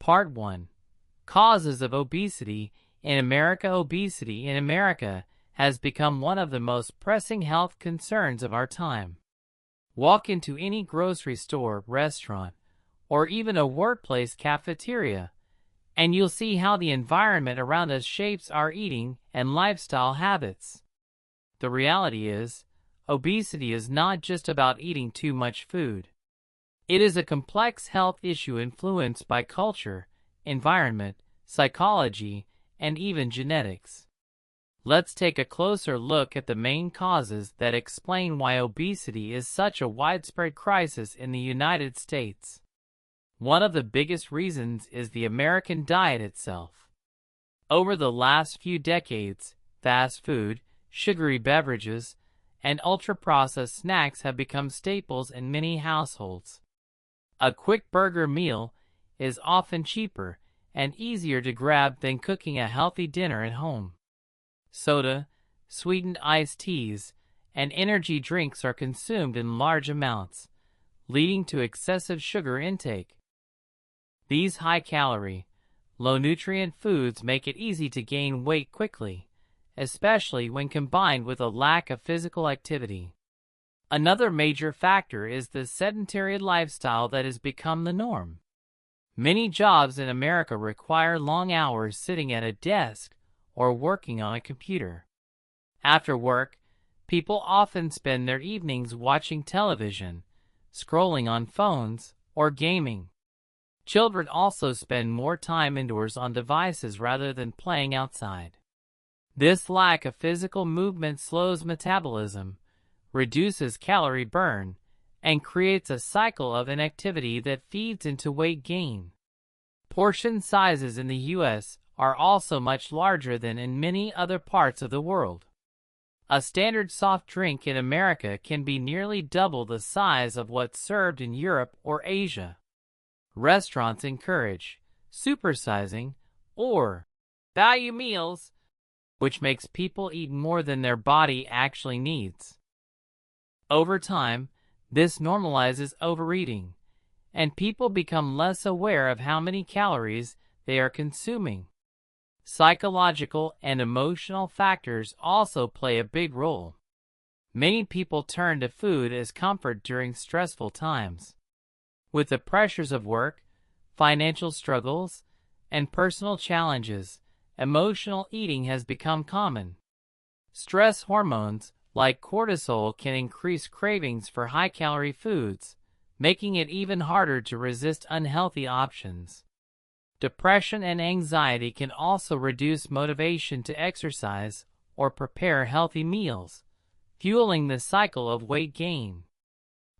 Part 1. Causes of Obesity in America. Obesity in America has become one of the most pressing health concerns of our time. Walk into any grocery store, restaurant, or even a workplace cafeteria, and you'll see how the environment around us shapes our eating and lifestyle habits. The reality is, obesity is not just about eating too much food. It is a complex health issue influenced by culture, environment, psychology, and even genetics. Let's take a closer look at the main causes that explain why obesity is such a widespread crisis in the United States. One of the biggest reasons is the American diet itself. Over the last few decades, fast food, sugary beverages, and ultra-processed snacks have become staples in many households. A quick burger meal is often cheaper and easier to grab than cooking a healthy dinner at home. Soda, sweetened iced teas, and energy drinks are consumed in large amounts, leading to excessive sugar intake. These high-calorie, low-nutrient foods make it easy to gain weight quickly, especially when combined with a lack of physical activity. Another major factor is the sedentary lifestyle that has become the norm. Many jobs in America require long hours sitting at a desk or working on a computer. After work, people often spend their evenings watching television, scrolling on phones, or gaming. Children also spend more time indoors on devices rather than playing outside. This lack of physical movement slows metabolism, reduces calorie burn, and creates a cycle of inactivity that feeds into weight gain. Portion sizes in the U.S. are also much larger than in many other parts of the world. A standard soft drink in America can be nearly double the size of what's served in Europe or Asia. Restaurants encourage supersizing or value meals, which makes people eat more than their body actually needs. Over time, this normalizes overeating, and people become less aware of how many calories they are consuming. Psychological and emotional factors also play a big role. Many people turn to food as comfort during stressful times. With the pressures of work, financial struggles, and personal challenges, emotional eating has become common. Stress hormones like cortisol can increase cravings for high-calorie foods, making it even harder to resist unhealthy options. Depression and anxiety can also reduce motivation to exercise or prepare healthy meals, fueling the cycle of weight gain.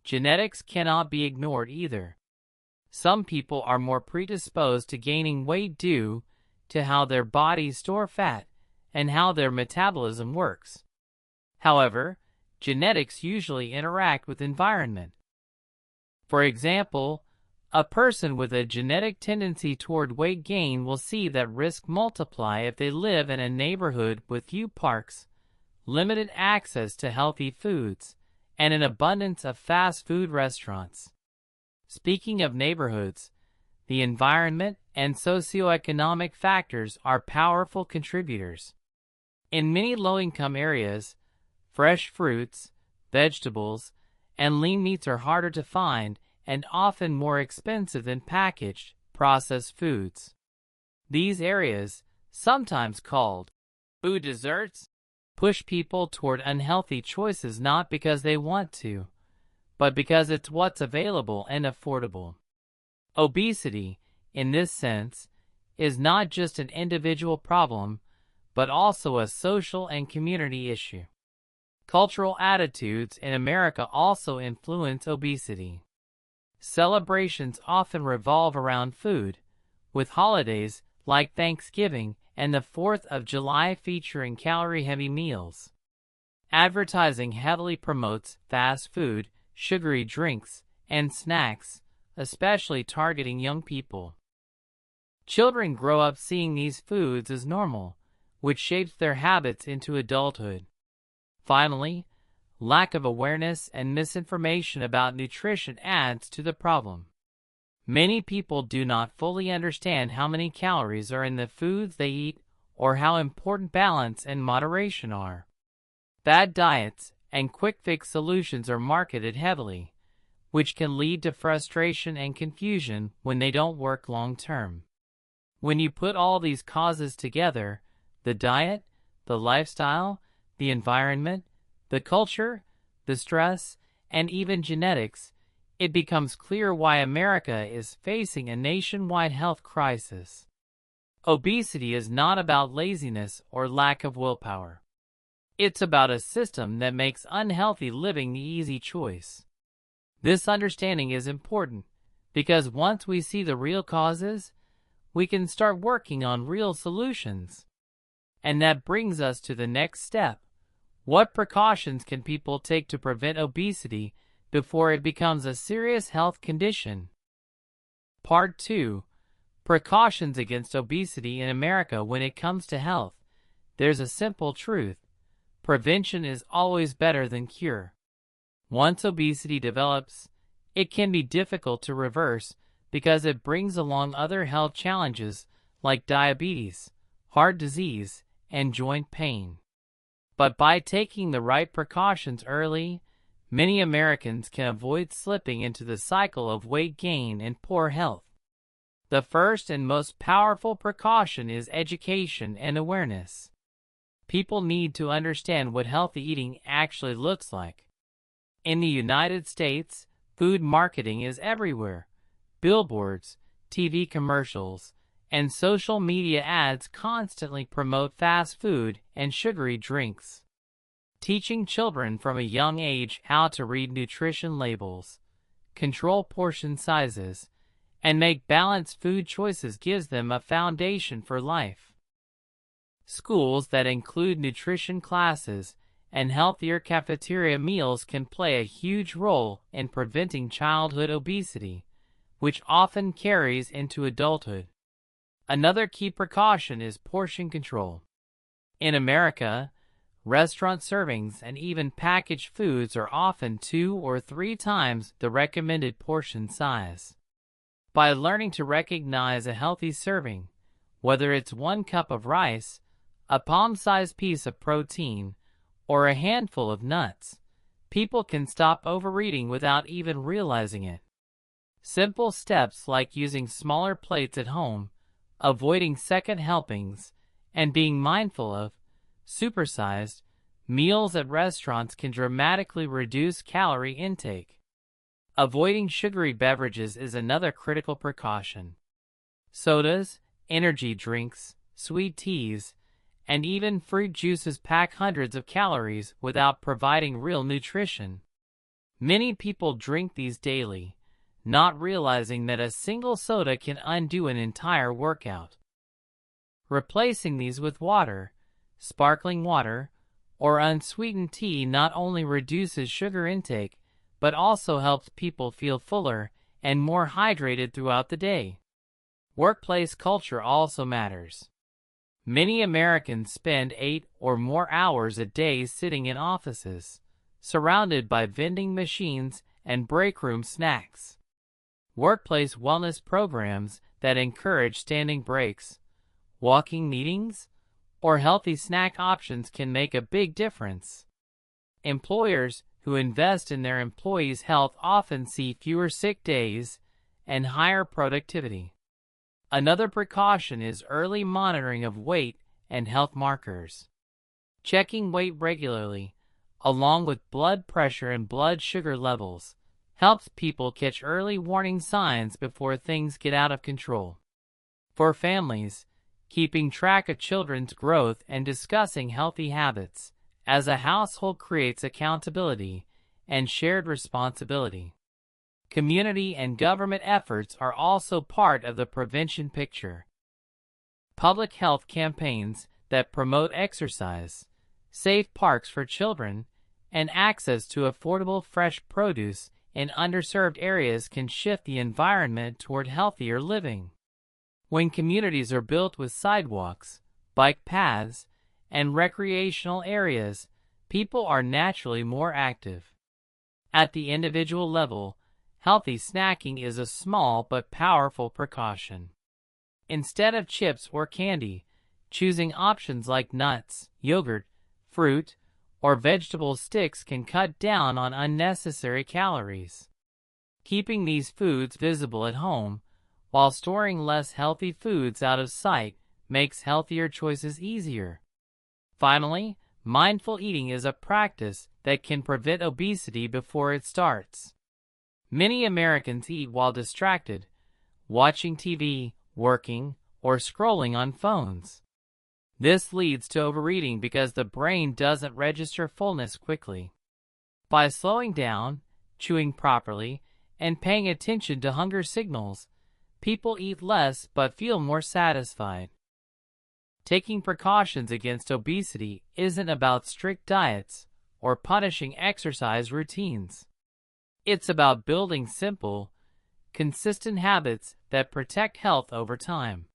Genetics cannot be ignored either. Some people are more predisposed to gaining weight due to how their bodies store fat and how their metabolism works. However, genetics usually interact with environment. For example, a person with a genetic tendency toward weight gain will see that risk multiply if they live in a neighborhood with few parks, limited access to healthy foods, and an abundance of fast food restaurants. Speaking of neighborhoods, the environment and socioeconomic factors are powerful contributors. In many low-income areas, fresh fruits, vegetables, and lean meats are harder to find and often more expensive than packaged, processed foods. These areas, sometimes called food deserts, push people toward unhealthy choices not because they want to, but because it's what's available and affordable. Obesity, in this sense, is not just an individual problem, but also a social and community issue. Cultural attitudes in America also influence obesity. Celebrations often revolve around food, with holidays like Thanksgiving and the 4th of July featuring calorie-heavy meals. Advertising heavily promotes fast food, sugary drinks, and snacks, especially targeting young people. Children grow up seeing these foods as normal, which shapes their habits into adulthood. Finally, lack of awareness and misinformation about nutrition adds to the problem. Many people do not fully understand how many calories are in the foods they eat or how important balance and moderation are. Bad diets and quick-fix solutions are marketed heavily, which can lead to frustration and confusion when they don't work long-term. When you put all these causes together, the diet, the lifestyle, the environment, the culture, the stress, and even genetics, it becomes clear why America is facing a nationwide health crisis. Obesity is not about laziness or lack of willpower. It's about a system that makes unhealthy living the easy choice. This understanding is important because once we see the real causes, we can start working on real solutions. And that brings us to the next step. What precautions can people take to prevent obesity before it becomes a serious health condition? Part 2. Precautions against obesity in America. When it comes to health, there's a simple truth. Prevention is always better than cure. Once obesity develops, it can be difficult to reverse because it brings along other health challenges like diabetes, heart disease, and joint pain. But by taking the right precautions early, many Americans can avoid slipping into the cycle of weight gain and poor health. The first and most powerful precaution is education and awareness. People need to understand what healthy eating actually looks like. In the United States, food marketing is everywhere. Billboards, TV commercials, and social media ads constantly promote fast food and sugary drinks. Teaching children from a young age how to read nutrition labels, control portion sizes, and make balanced food choices gives them a foundation for life. Schools that include nutrition classes and healthier cafeteria meals can play a huge role in preventing childhood obesity, which often carries into adulthood. Another key precaution is portion control. In America, restaurant servings and even packaged foods are often 2 or 3 times the recommended portion size. By learning to recognize a healthy serving, whether it's 1 cup of rice, a palm-sized piece of protein, or a handful of nuts, people can stop overeating without even realizing it. Simple steps like using smaller plates at home, avoiding second helpings, and being mindful of supersized meals at restaurants can dramatically reduce calorie intake. Avoiding sugary beverages is another critical precaution. Sodas, energy drinks, sweet teas, and even fruit juices pack hundreds of calories without providing real nutrition. Many people drink these daily, not realizing that a single soda can undo an entire workout. Replacing these with water, sparkling water, or unsweetened tea not only reduces sugar intake, but also helps people feel fuller and more hydrated throughout the day. Workplace culture also matters. Many Americans spend 8 or more hours a day sitting in offices, surrounded by vending machines and break room snacks. Workplace wellness programs that encourage standing breaks, walking meetings, or healthy snack options can make a big difference. Employers who invest in their employees' health often see fewer sick days and higher productivity. Another precaution is early monitoring of weight and health markers. Checking weight regularly, along with blood pressure and blood sugar levels, helps people catch early warning signs before things get out of control. For families, keeping track of children's growth and discussing healthy habits as a household creates accountability and shared responsibility. Community and government efforts are also part of the prevention picture. Public health campaigns that promote exercise, safe parks for children, and access to affordable fresh produce in underserved areas can shift the environment toward healthier living. When communities are built with sidewalks, bike paths, and recreational areas, people are naturally more active. At the individual level, healthy snacking is a small but powerful precaution. Instead of chips or candy, choosing options like nuts, yogurt, fruit, or vegetable sticks can cut down on unnecessary calories. Keeping these foods visible at home, while storing less healthy foods out of sight, makes healthier choices easier. Finally, mindful eating is a practice that can prevent obesity before it starts. Many Americans eat while distracted, watching TV, working, or scrolling on phones. This leads to overeating because the brain doesn't register fullness quickly. By slowing down, chewing properly, and paying attention to hunger signals, people eat less but feel more satisfied. Taking precautions against obesity isn't about strict diets or punishing exercise routines. It's about building simple, consistent habits that protect health over time.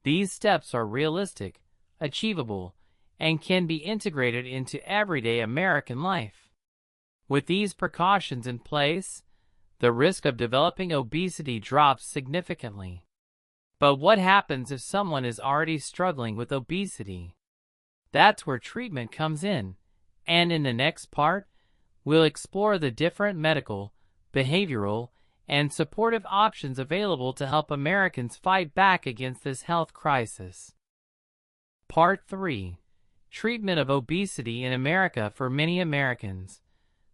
These steps are realistic, achievable, and can be integrated into everyday American life. With these precautions in place, the risk of developing obesity drops significantly. But what happens if someone is already struggling with obesity? That's where treatment comes in, and in the next part, we'll explore the different medical, behavioral, and supportive options available to help Americans fight back against this health crisis. Part 3. Treatment of obesity in America. For many Americans,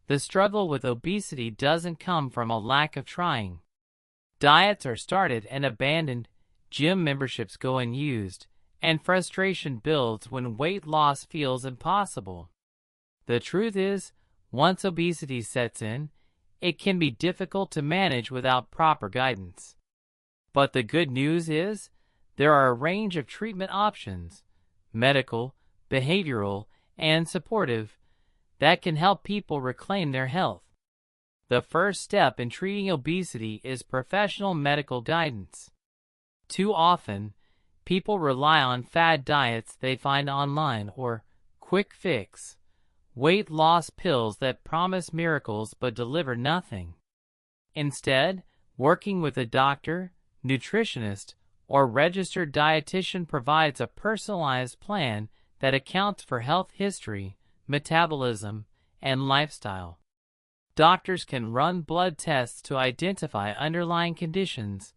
the struggle with obesity doesn't come from a lack of trying. Diets are started and abandoned, gym memberships go unused, and frustration builds when weight loss feels impossible. The truth is, once obesity sets in, it can be difficult to manage without proper guidance. But the good news is, there are a range of treatment options, medical, behavioral, and supportive, that can help people reclaim their health. The first step in treating obesity is professional medical guidance. Too often, people rely on fad diets they find online or quick fix, weight loss pills that promise miracles but deliver nothing. Instead, working with a doctor, nutritionist, or registered dietitian provides a personalized plan that accounts for health history, metabolism, and lifestyle. Doctors can run blood tests to identify underlying conditions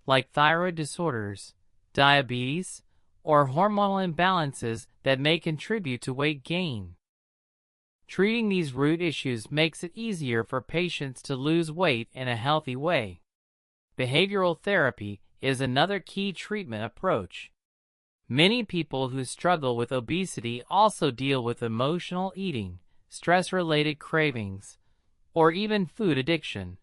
like thyroid disorders, diabetes, or hormonal imbalances that may contribute to weight gain. Treating these root issues makes it easier for patients to lose weight in a healthy way. Behavioral therapy is another key treatment approach. Many people who struggle with obesity also deal with emotional eating, stress-related cravings, or even food addiction.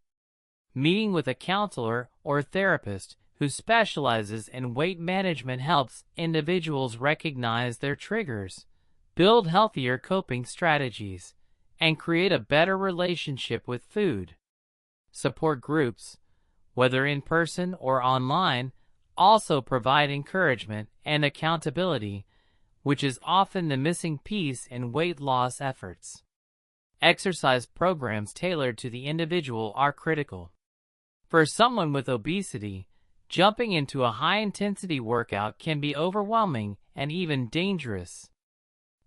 Meeting with a counselor or therapist who specializes in weight management helps individuals recognize their triggers, build healthier coping strategies, and create a better relationship with food. Support groups, whether in person or online, also provide encouragement and accountability, which is often the missing piece in weight loss efforts. Exercise programs tailored to the individual are critical. For someone with obesity, jumping into a high-intensity workout can be overwhelming and even dangerous.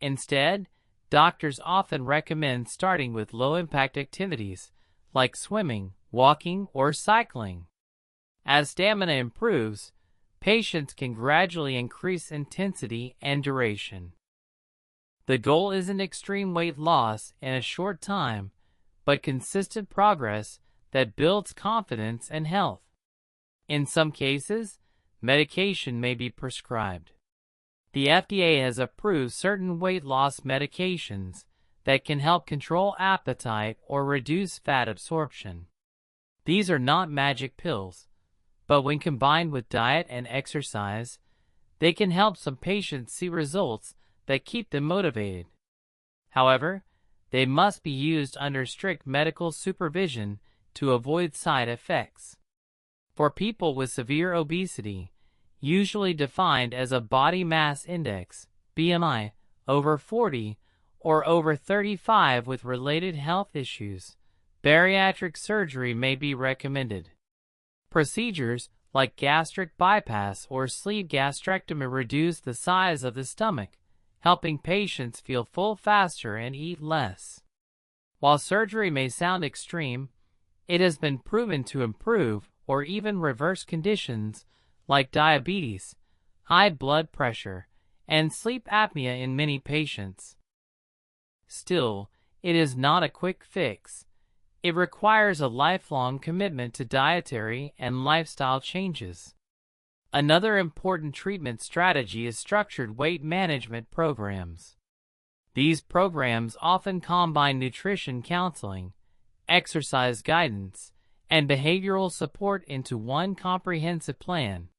Instead, doctors often recommend starting with low-impact activities like swimming, walking, or cycling. As stamina improves, patients can gradually increase intensity and duration. The goal isn't extreme weight loss in a short time, but consistent progress that builds confidence and health. In some cases, medication may be prescribed. The FDA has approved certain weight loss medications that can help control appetite or reduce fat absorption. These are not magic pills, but when combined with diet and exercise, they can help some patients see results that keep them motivated. However, they must be used under strict medical supervision to avoid side effects. For people with severe obesity, usually defined as a body mass index, BMI, over 40 or over 35 with related health issues, bariatric surgery may be recommended. Procedures like gastric bypass or sleeve gastrectomy reduce the size of the stomach, helping patients feel full faster and eat less. While surgery may sound extreme, it has been proven to improve or even reverse conditions like diabetes, high blood pressure, and sleep apnea in many patients. Still, it is not a quick fix. It requires a lifelong commitment to dietary and lifestyle changes. Another important treatment strategy is structured weight management programs. These programs often combine nutrition counseling, exercise guidance, and behavioral support into one comprehensive plan.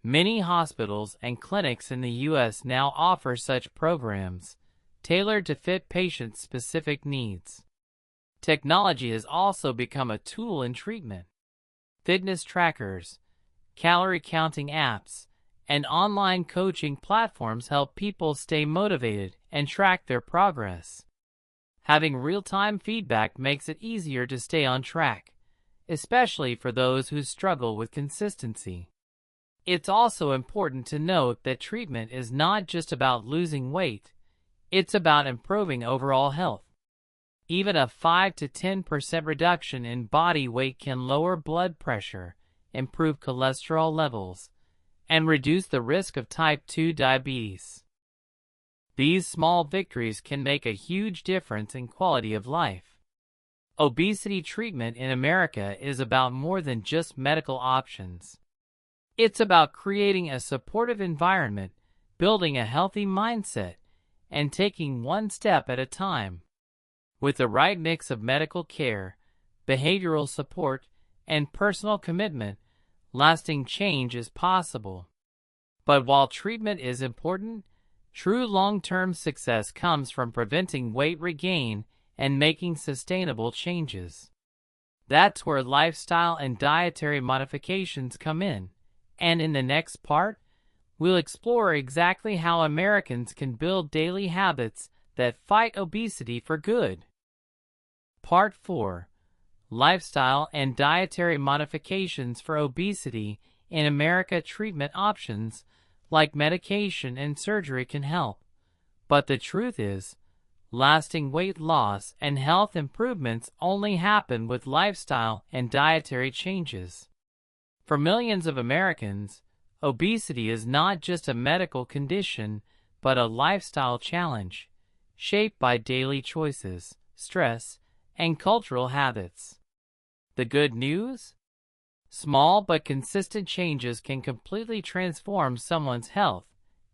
Many hospitals and clinics in the U.S. now offer such programs, tailored to fit patients' specific needs. Technology has also become a tool in treatment. Fitness trackers, calorie counting apps, and online coaching platforms help people stay motivated and track their progress. Having real-time feedback makes it easier to stay on track, especially for those who struggle with consistency. It's also important to note that treatment is not just about losing weight, it's about improving overall health. Even a 5 to 10% reduction in body weight can lower blood pressure, improve cholesterol levels, and reduce the risk of type 2 diabetes. These small victories can make a huge difference in quality of life. Obesity treatment in America is about more than just medical options. It's about creating a supportive environment, building a healthy mindset, and taking one step at a time. With the right mix of medical care, behavioral support, and personal commitment, lasting change is possible. But while treatment is important, true long-term success comes from preventing weight regain and making sustainable changes. That's where lifestyle and dietary modifications come in, and in the next part, we'll explore exactly how Americans can build daily habits that fight obesity for good. Part 4. Lifestyle and dietary modifications for obesity in America. Treatment options like medication and surgery can help, but the truth is, lasting weight loss and health improvements only happen with lifestyle and dietary changes. For millions of Americans, obesity is not just a medical condition, but a lifestyle challenge, shaped by daily choices, stress, and cultural habits. The good news? Small but consistent changes can completely transform someone's health,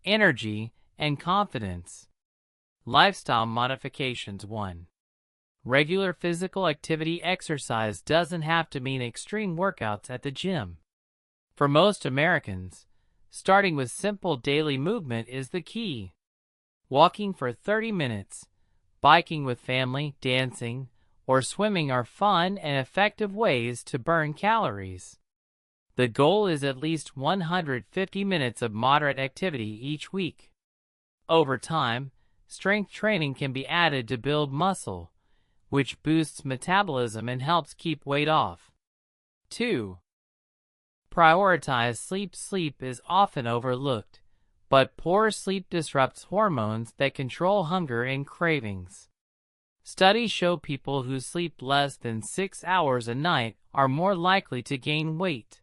energy, and confidence. Lifestyle modifications. 1. Regular physical activity. Exercise doesn't have to mean extreme workouts at the gym. For most Americans, starting with simple daily movement is the key. Walking for 30 minutes, biking with family, dancing, or swimming are fun and effective ways to burn calories. The goal is at least 150 minutes of moderate activity each week. Over time, strength training can be added to build muscle, which boosts metabolism and helps keep weight off. 2. Prioritize sleep. Sleep is often overlooked, but poor sleep disrupts hormones that control hunger and cravings. Studies show people who sleep less than 6 hours a night are more likely to gain weight.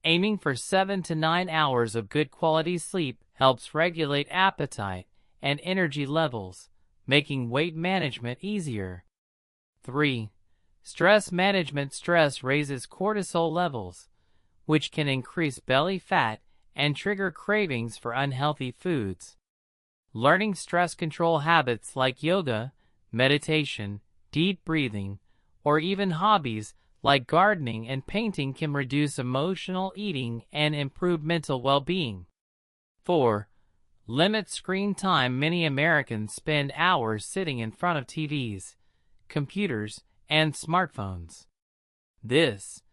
Aiming for 7 to 9 hours of good quality sleep helps regulate appetite and energy levels, making weight management easier. 3. Stress management. Stress raises cortisol levels, which can increase belly fat and trigger cravings for unhealthy foods. Learning stress control habits like yoga, meditation, deep breathing, or even hobbies like gardening and painting can reduce emotional eating and improve mental well-being. 4. Limit screen time. Many Americans spend hours sitting in front of TVs, computers, and smartphones. This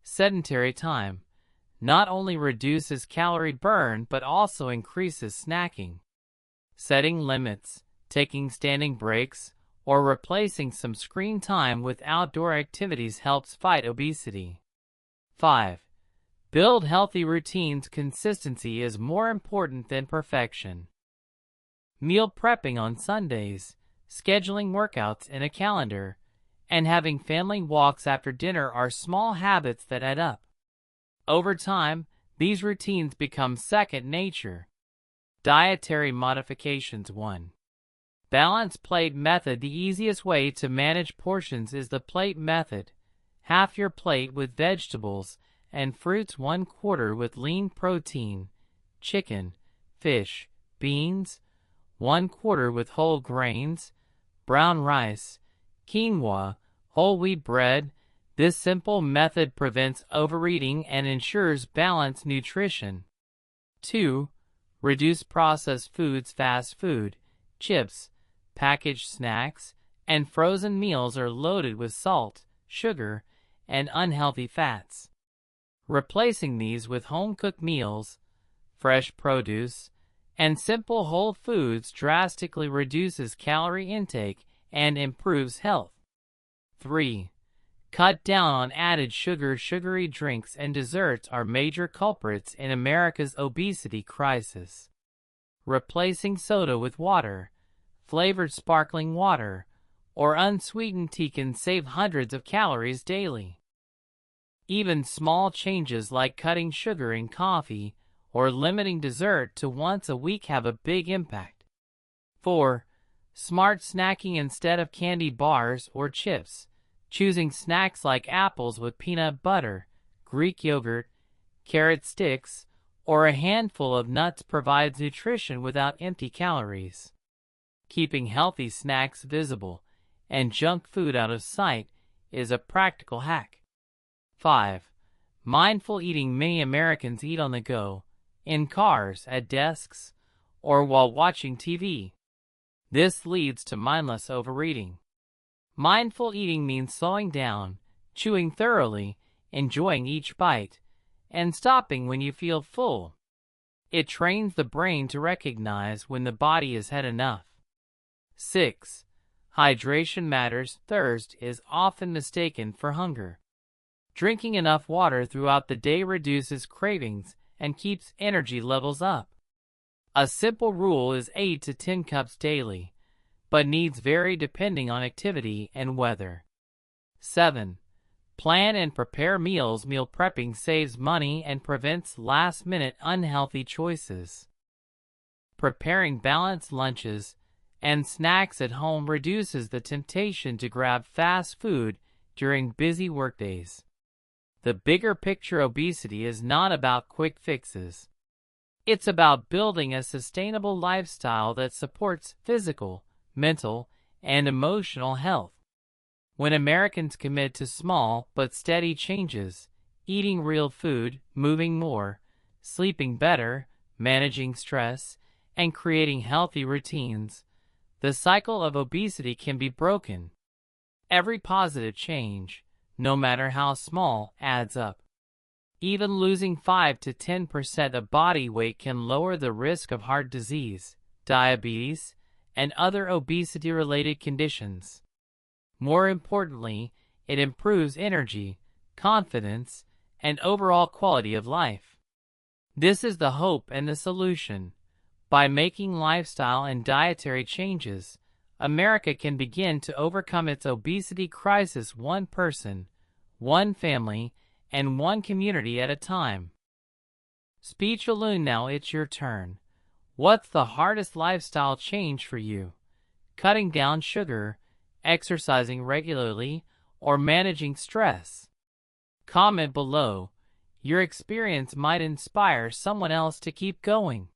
sedentary time not only reduces calorie burn but also increases snacking. Setting limits, taking standing breaks, or replacing some screen time with outdoor activities helps fight obesity. 5. Build healthy routines. Consistency is more important than perfection. Meal prepping on Sundays, scheduling workouts in a calendar, and having family walks after dinner are small habits that add up. Over time, these routines become second nature. Dietary modifications. 1. Balanced plate method. The easiest way to manage portions is the plate method. Half your plate with vegetables and fruits, 1/4 with lean protein, chicken, fish, beans, 1/4 with whole grains, brown rice, quinoa, whole wheat bread. This simple method prevents overeating and ensures balanced nutrition. 2. Reduce processed foods. Fast food, chips, packaged snacks, and frozen meals are loaded with salt, sugar, and unhealthy fats. Replacing these with home-cooked meals, fresh produce, and simple whole foods drastically reduces calorie intake and improves health. 3. Cut down on added sugar. Sugary drinks and desserts are major culprits in America's obesity crisis. Replacing soda with water, flavored sparkling water, or unsweetened tea can save hundreds of calories daily. Even small changes like cutting sugar in coffee or limiting dessert to once a week have a big impact. 4. Smart snacking instead of candy bars or chips. Choosing snacks like apples with peanut butter, Greek yogurt, carrot sticks, or a handful of nuts provides nutrition without empty calories. Keeping healthy snacks visible and junk food out of sight is a practical hack. 5. Mindful eating. Many Americans eat on the go, in cars, at desks, or while watching TV. This leads to mindless overeating. Mindful eating means slowing down, chewing thoroughly, enjoying each bite, and stopping when you feel full. It trains the brain to recognize when the body has had enough. 6. Hydration matters. Thirst is often mistaken for hunger. Drinking enough water throughout the day reduces cravings and keeps energy levels up. A simple rule is 8 to 10 cups daily, but needs vary depending on activity and weather. 7. Plan and prepare meals. Meal prepping saves money and prevents last-minute unhealthy choices. Preparing balanced lunches and snacks at home reduces the temptation to grab fast food during busy workdays. The bigger picture. Obesity is not about quick fixes. It's about building a sustainable lifestyle that supports physical, mental, and emotional health. When Americans commit to small but steady changes, eating real food, moving more, sleeping better, managing stress, and creating healthy routines, the cycle of obesity can be broken. Every positive change, no matter how small, adds up. Even losing 5 to 10% of body weight can lower the risk of heart disease, diabetes, and other obesity-related conditions. More importantly, it improves energy, confidence, and overall quality of life. This is the hope and the solution. By making lifestyle and dietary changes, America can begin to overcome its obesity crisis one person, one family, and one community at a time. Speech Alone. Now it's your turn. What's the hardest lifestyle change for you? Cutting down sugar, exercising regularly, or managing stress? Comment below. Your experience might inspire someone else to keep going.